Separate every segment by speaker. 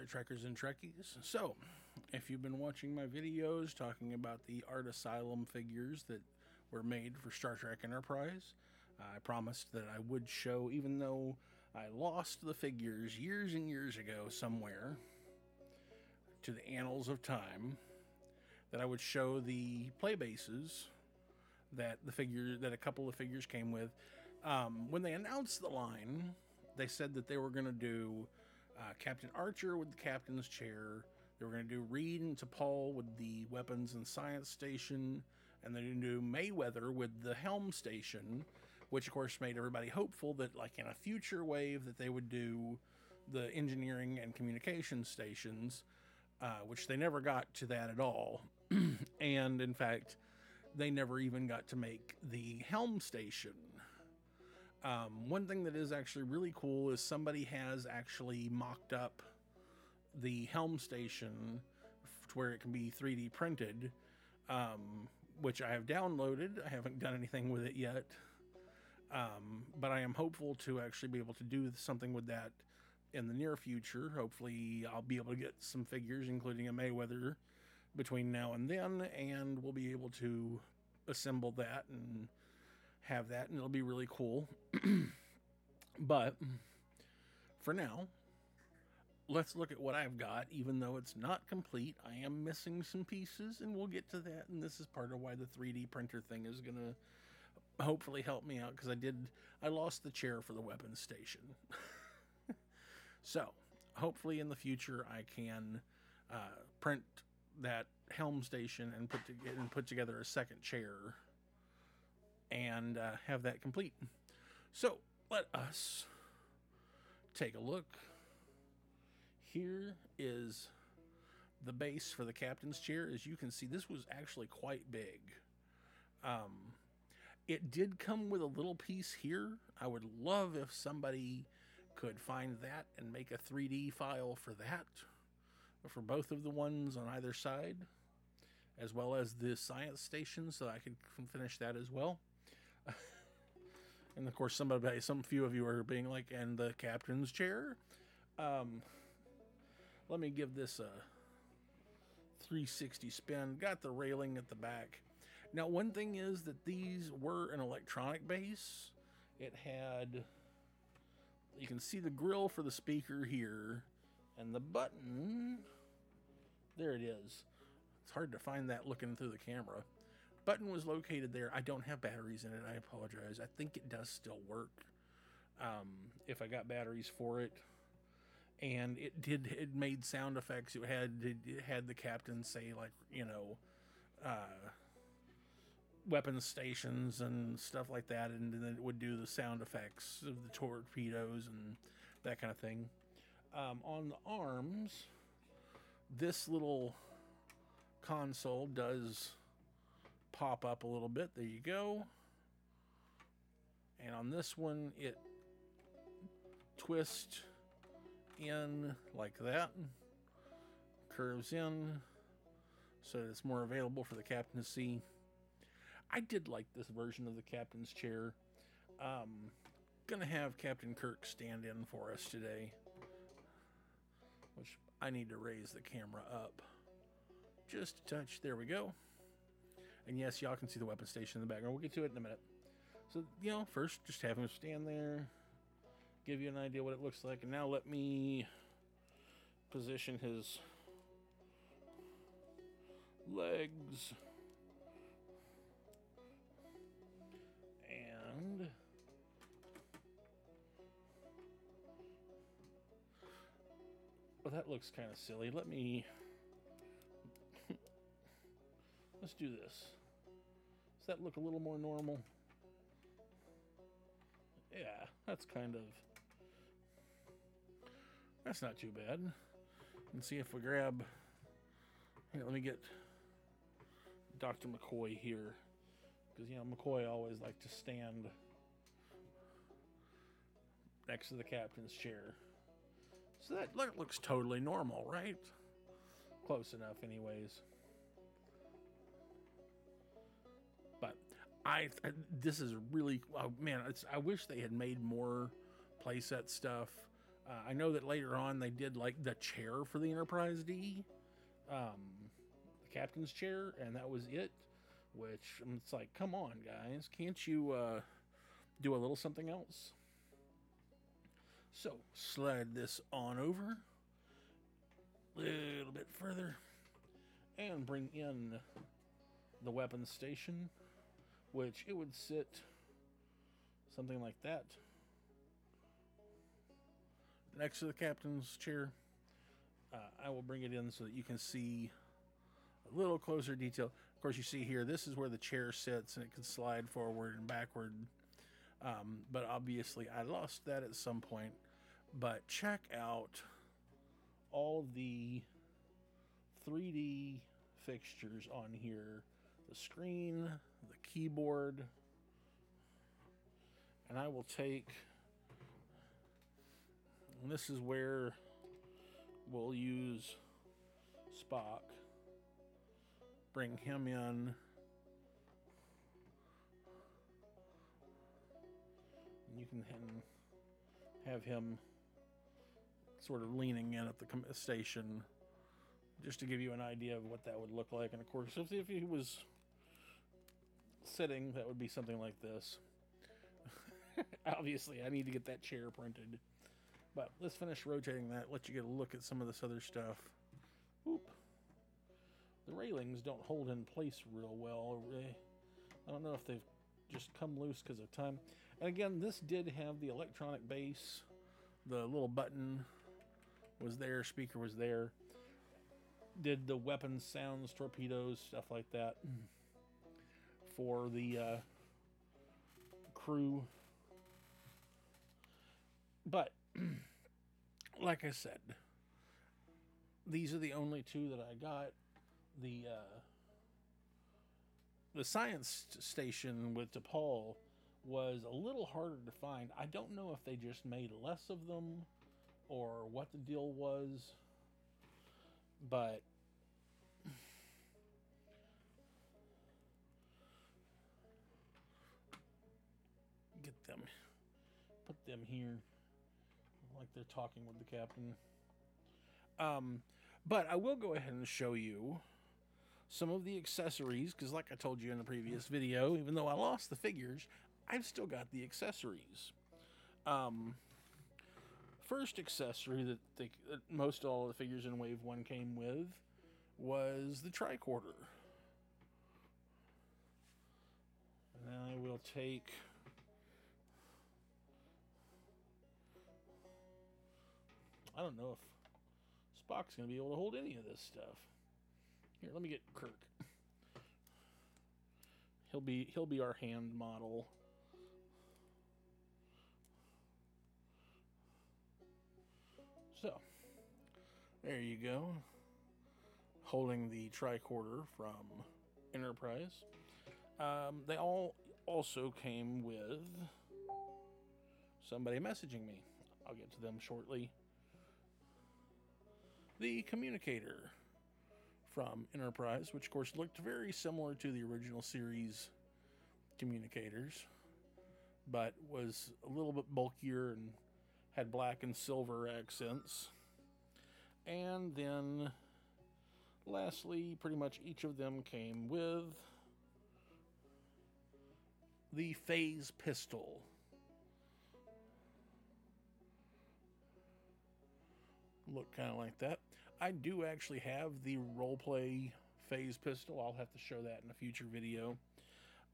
Speaker 1: Trekkers and Trekkies. So, if you've been watching my videos talking about the Art Asylum figures that were made for Star Trek Enterprise, I promised that I would show, even though I lost the figures years and years ago somewhere to the annals of time, that I would show the play bases that a couple of figures came with. When they announced the line, they said that they were going to do Captain Archer with the captain's chair. They were going to do Reed and T'Pol with the weapons and science station, and they're going to do Mayweather with the helm station, which of course made everybody hopeful that, like, in a future wave, that they would do the engineering and communication stations, which they never got to that at all. And in fact, they never even got to make the helm station. One thing that is actually really cool is somebody has actually mocked up the helm station to where it can be 3D printed, which I have downloaded. I haven't done anything with it yet, but I am hopeful to actually be able to do something with that in the near future. Hopefully I'll be able to get some figures, including a Mayweather, between now and then, and we'll be able to assemble that and have that, and it'll be really cool. But for now, let's look at what I've got. Even though it's not complete, I am missing some pieces, and we'll get to that. And this is part of why the 3D printer thing is going to hopefully help me out, because I lost the chair for the weapons station. So hopefully in the future I can print that helm station and put together a second chair and have that complete. So let us take a look. Here is the base for the captain's chair. As you can see, this was actually quite big. It did come with a little piece here. I would love if somebody could find that and make a 3D file for that, for both of the ones on either side, as well as the science station, so I can finish that as well. And of course, some few of you are being like, and the captain's chair? Let me give this a 360 spin. Got the railing at the back. Now, one thing is that these were an electronic base. It had, you can see the grill for the speaker here, and the button, there it is. It's hard to find that looking through the camera. Button was located there. I don't have batteries in it. I apologize. I think it does still work if I got batteries for it. And it made sound effects. It had the captain say, like, weapons stations and stuff like that, and then it would do the sound effects of the torpedoes and that kind of thing. On the arms, this little console does pop up a little bit. There you go. And on this one, it twists in like that, curves in, so that it's more available for the captain to see. I did like this version of the captain's chair. Gonna have Captain Kirk stand in for us today, which I need to raise the camera up just a touch. There we go. And yes, y'all can see the weapon station in the background. We'll get to it in a minute. So, first just have him stand there, give you an idea what it looks like. And now let me position his legs. And well, that looks kind of silly. Let's do this. Does that look a little more normal? Yeah, that's not too bad. And see if we grab, here, let me get Dr. McCoy here, because McCoy always liked to stand next to the captain's chair. So that looks totally normal, right? Close enough anyways. But this is really, oh man, I wish they had made more playset stuff. I know that later on they did like the chair for the Enterprise D, the captain's chair, and that was it. Which it's like, come on, guys, can't you do a little something else? So slide this on over a little bit further and bring in the weapons station, which it would sit something like that next to the captain's chair. I will bring it in so that you can see a little closer detail. Of course, you see here, this is where the chair sits, and it can slide forward and backward. But obviously, I lost that at some point. But check out all the 3D fixtures on here. The screen, the keyboard. And I will take... And this is where we'll use Spock. Bring him in. You can have him sort of leaning in at the station, just to give you an idea of what that would look like. And of course, if he was sitting, that would be something like this. Obviously, I need to get that chair printed. But let's finish rotating that, let you get a look at some of this other stuff. Oop. The railings don't hold in place real well. I don't know if they've just come loose because of time. And again, this did have the electronic base. The little button was there, speaker was there. Did the weapons, sounds, torpedoes, stuff like that for the crew. But like I said, these are the only two that I got. The science station with DePaul was a little harder to find. I don't know if they just made less of them or what the deal was, but get them, put them here like they're talking with the captain. But I will go ahead and show you some of the accessories, because like I told you in the previous video, even though I lost the figures, I've still got the accessories. First accessory that most all the figures in Wave 1 came with was the tricorder. And I will take... I don't know if Spock's going to be able to hold any of this stuff. Here, let me get Kirk. He'll be our hand model. So, there you go. Holding the tricorder from Enterprise. They all also came with somebody messaging me. I'll get to them shortly. The communicator from Enterprise, which of course looked very similar to the original series communicators, but was a little bit bulkier and had black and silver accents. And then lastly, pretty much each of them came with the phase pistol. Look kind of like that. I do actually have the roleplay phase pistol. I'll have to show that in a future video.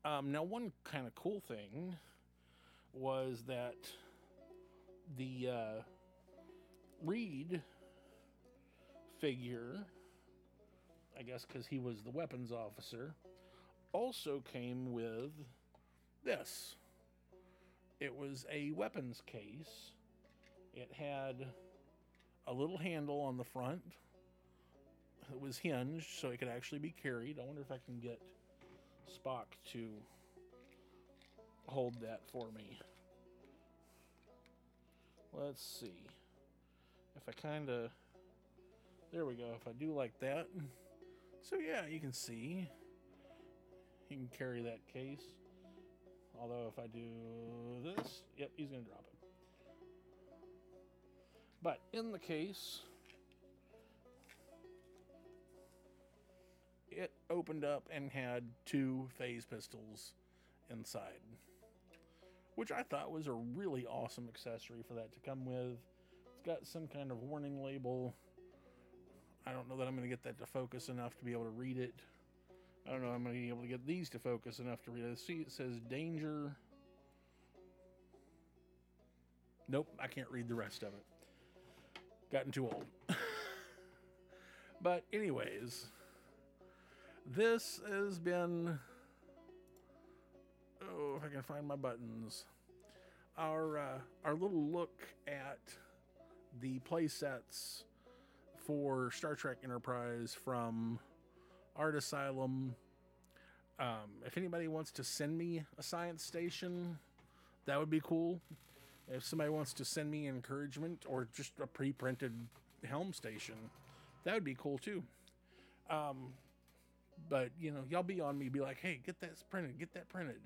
Speaker 1: Now, one kind of cool thing was that the Reed figure, I guess because he was the weapons officer, also came with this. It was a weapons case. It had a little handle on the front. It was hinged so it could actually be carried. I wonder if I can get Spock to hold that for me. Let's see. If I kind of... There we go. If I do like that. So yeah, you can see. He can carry that case. Although if I do this... Yep, he's going to drop it. But in the case, it opened up and had 2 phase pistols inside, which I thought was a really awesome accessory for that to come with. It's got some kind of warning label. I don't know that I'm going to get that to focus enough to be able to read it. I don't know if I'm going to be able to get these to focus enough to read it. See, it says danger. Nope, I can't read the rest of it. Gotten too old. But anyways, this has been, oh, if I can find my buttons, our little look at the play sets for Star Trek Enterprise from Art Asylum. If anybody wants to send me a science station, that would be cool. If somebody wants to send me encouragement or just a pre-printed helm station, that would be cool too. But you know, y'all be on me, be like, hey, get that printed,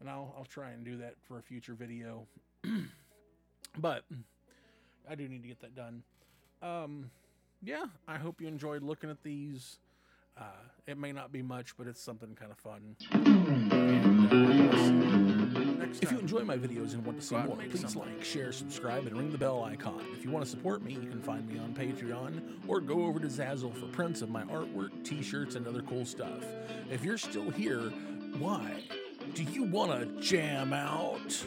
Speaker 1: and I'll try and do that for a future video. But I do need to get that done. Yeah, I hope you enjoyed looking at these. It may not be much, but it's something kind of fun. And, if you enjoy my videos and want to see more, please like, share, subscribe, and ring the bell icon. If you want to support me, you can find me on Patreon, or go over to Zazzle for prints of my artwork, t-shirts, and other cool stuff. If you're still here, why? Do you want to jam out?